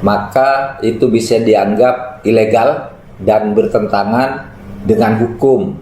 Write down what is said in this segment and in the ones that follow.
maka itu bisa dianggap ilegal dan bertentangan dengan hukum.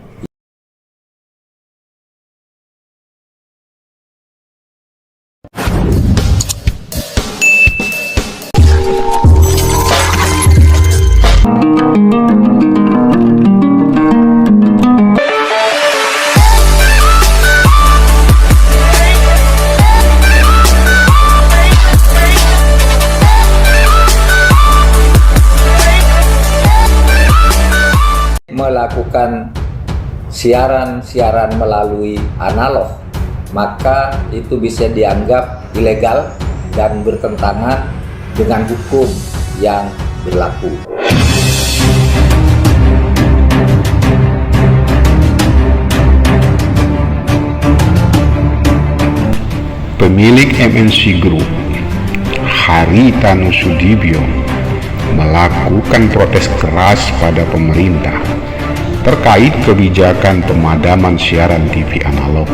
Melakukan siaran melalui analog, maka itu bisa dianggap ilegal dan bertentangan dengan hukum yang berlaku. Pemilik MNC Group, Haritanu Sudibyo, melakukan protes keras pada pemerintah terkait kebijakan pemadaman siaran TV analog.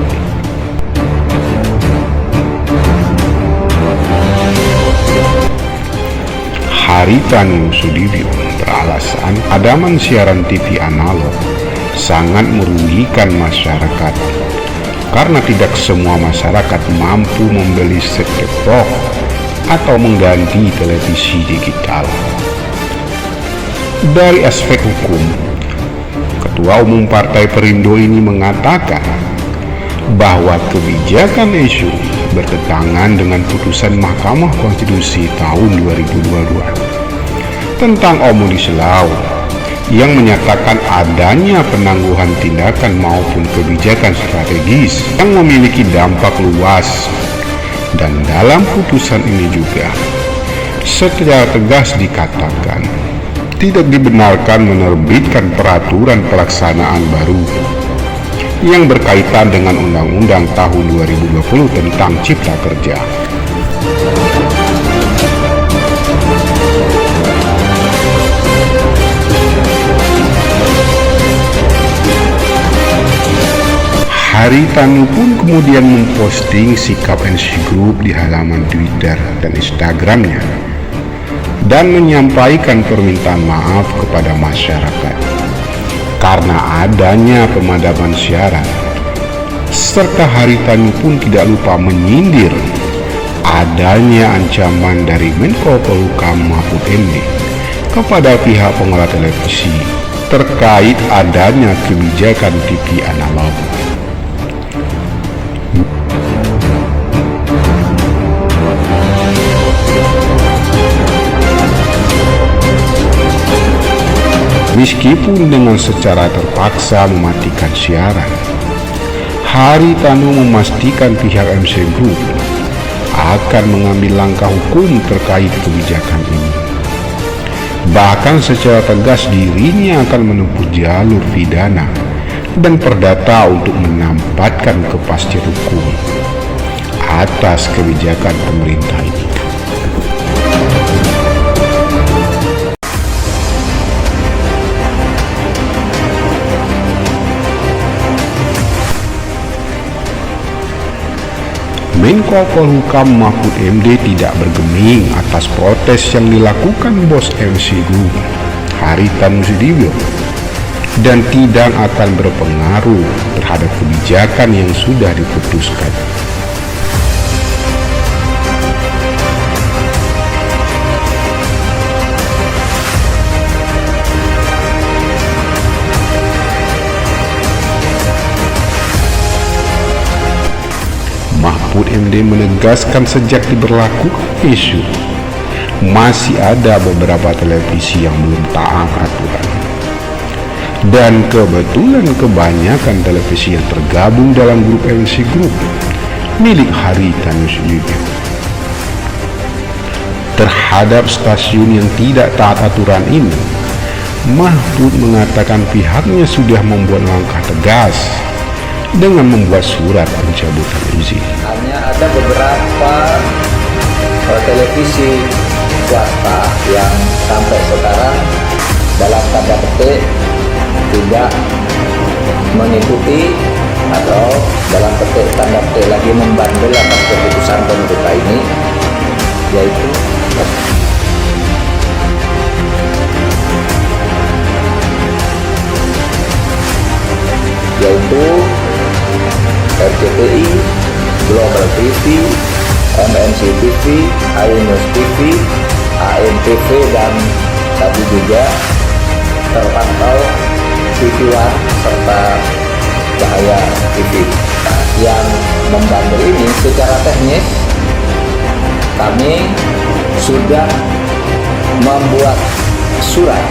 Haritanu Sudibyo beralasan pemadaman siaran TV analog sangat merugikan masyarakat karena tidak semua masyarakat mampu membeli set-top box atau mengganti televisi digital. Dari aspek hukum, Ketua Umum Partai Perindo ini mengatakan bahwa kebijakan ESU bertentangan dengan putusan Mahkamah Konstitusi tahun 2022 tentang Omnibus Law yang menyatakan adanya penangguhan tindakan maupun kebijakan strategis yang memiliki dampak luas. Dan dalam putusan ini juga secara tegas dikatakan tidak dibenarkan menerbitkan peraturan pelaksanaan baru yang berkaitan dengan Undang-Undang tahun 2020 tentang Cipta Kerja. Haritanu pun kemudian memposting sikap MNC Group di halaman Twitter dan Instagramnya dan menyampaikan permintaan maaf kepada masyarakat karena adanya pemadaman siaran, serta Haritanu pun tidak lupa menyindir adanya ancaman dari Menko Polhukam Mahfud MD kepada pihak pengelola televisi terkait adanya kebijakan TV analog. Meskipun dengan secara terpaksa mematikan siaran, Haritanu memastikan pihak MNC Group akan mengambil langkah hukum terkait kebijakan ini. Bahkan secara tegas dirinya akan menempuh jalur pidana dan perdata untuk menampakkan kepastian hukum atas kebijakan pemerintah ini. Menko Polhukam Mahfud MD tidak bergeming atas protes yang dilakukan bos MNC Group, Haritanu Sudibyo, dan tidak akan berpengaruh terhadap kebijakan yang sudah diputuskan. Mahfud MD menegaskan sejak diberlakukan isu, masih ada beberapa televisi yang belum taat aturan. Dan kebetulan kebanyakan televisi yang tergabung dalam grup MNC Group milik Haritanu Sudibyo. Terhadap stasiun yang tidak taat aturan ini, Mahfud mengatakan pihaknya sudah membuat langkah tegas dengan membuat surat pencabutan izin. Hanya ada beberapa televisi swasta yang sampai sekarang dalam tanda petik tidak mengikuti atau dalam petik tanda petik lagi membandel atas keputusan pemerintah ini, yaitu yaitu RCTI, Global TV, MNC TV, iNews TV, ANTV, dan tadi juga terpantau TV One serta Cahaya TV. Yang membantu ini secara teknis kami sudah membuat surat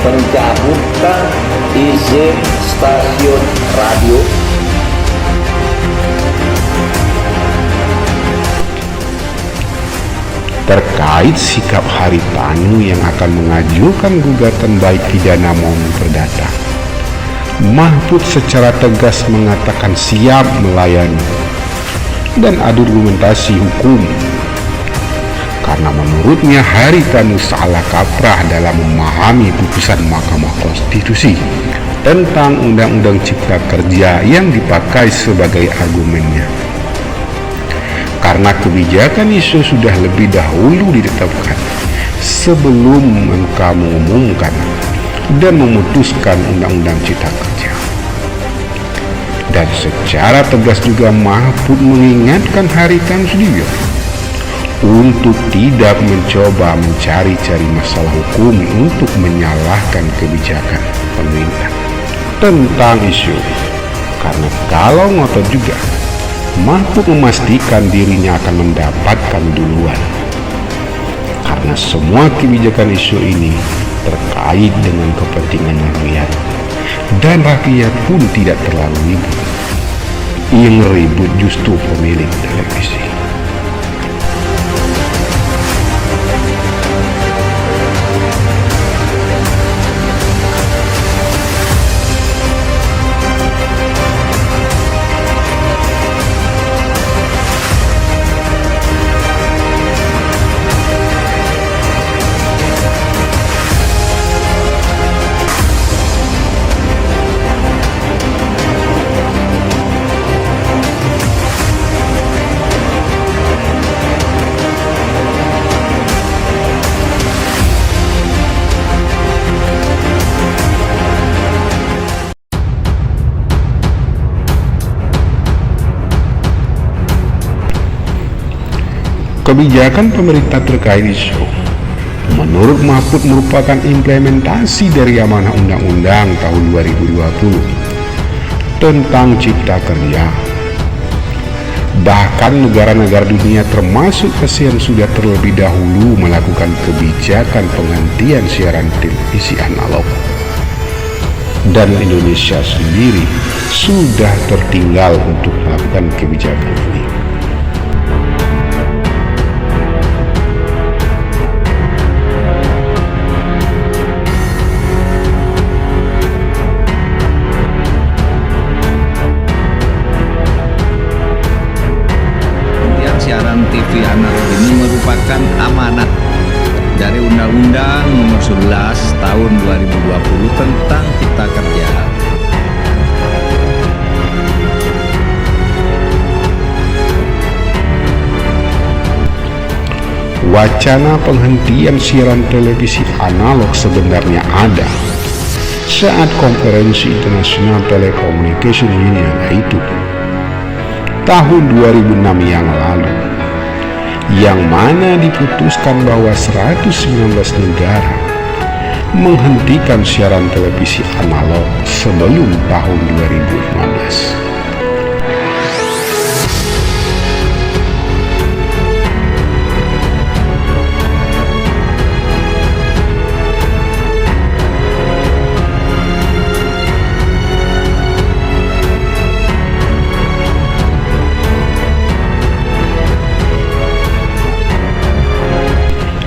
pencabutan izin stasiun radio terkait sikap Haritanu yang akan mengajukan gugatan baik pidana maupun perdata. Mahfud secara tegas mengatakan siap melayani dan adu argumentasi hukum karena menurutnya Haritanu salah kaprah dalam memahami putusan Mahkamah Konstitusi tentang Undang-Undang Cipta Kerja yang dipakai sebagai argumennya. Karena kebijakan ISO sudah lebih dahulu ditetapkan sebelum MK mengumumkan dan memutuskan Undang-Undang Cipta Kerja. Dan secara tegas juga Mahfud mengingatkan Haritanu Sudibyo untuk tidak mencoba mencari-cari masalah hukum untuk menyalahkan kebijakan pemerintah tentang isu. Karena kalau ngotot juga, Mahfud memastikan dirinya akan mendapatkan duluan. Karena semua kebijakan isu ini terkait dengan kepentingan rakyat, dan rakyat pun tidak terlalu ribut. Yang ribut justru pemilik televisi. Kebijakan pemerintah terkait isu menurut Mahfud merupakan implementasi dari amanah Undang-Undang tahun 2020 tentang Cipta Kerja. Bahkan negara-negara dunia termasuk ASEAN sudah terlebih dahulu melakukan kebijakan penghentian siaran televisi analog. Dan Indonesia sendiri sudah tertinggal untuk melakukan kebijakan ini. Siaran TV analog ini merupakan amanat dari Undang-Undang Nomor 11 Tahun 2020 tentang Cipta Kerja. Wacana penghentian siaran televisi analog sebenarnya ada saat Konferensi International Telecommunication Union itu tahun 2006 yang lalu, yang mana diputuskan bahwa 119 negara menghentikan siaran televisi analog sebelum tahun 2015.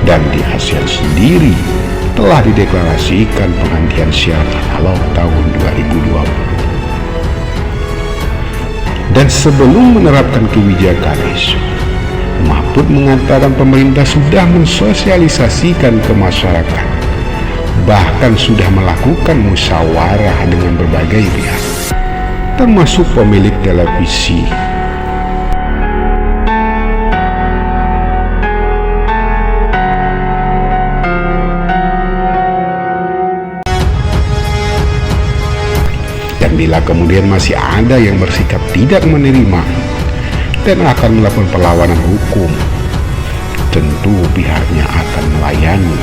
Dan di ASEAN sendiri telah dideklarasikan penghentian siaran analog tahun 2020. Dan sebelum menerapkan kebijakan itu, Mahfud mengatakan pemerintah sudah mensosialisasikan ke masyarakat, bahkan sudah melakukan musyawarah dengan berbagai pihak, termasuk pemilik televisi. Dan Bila kemudian masih ada yang bersikap tidak menerima dan akan melakukan perlawanan hukum, tentu pihaknya akan melayani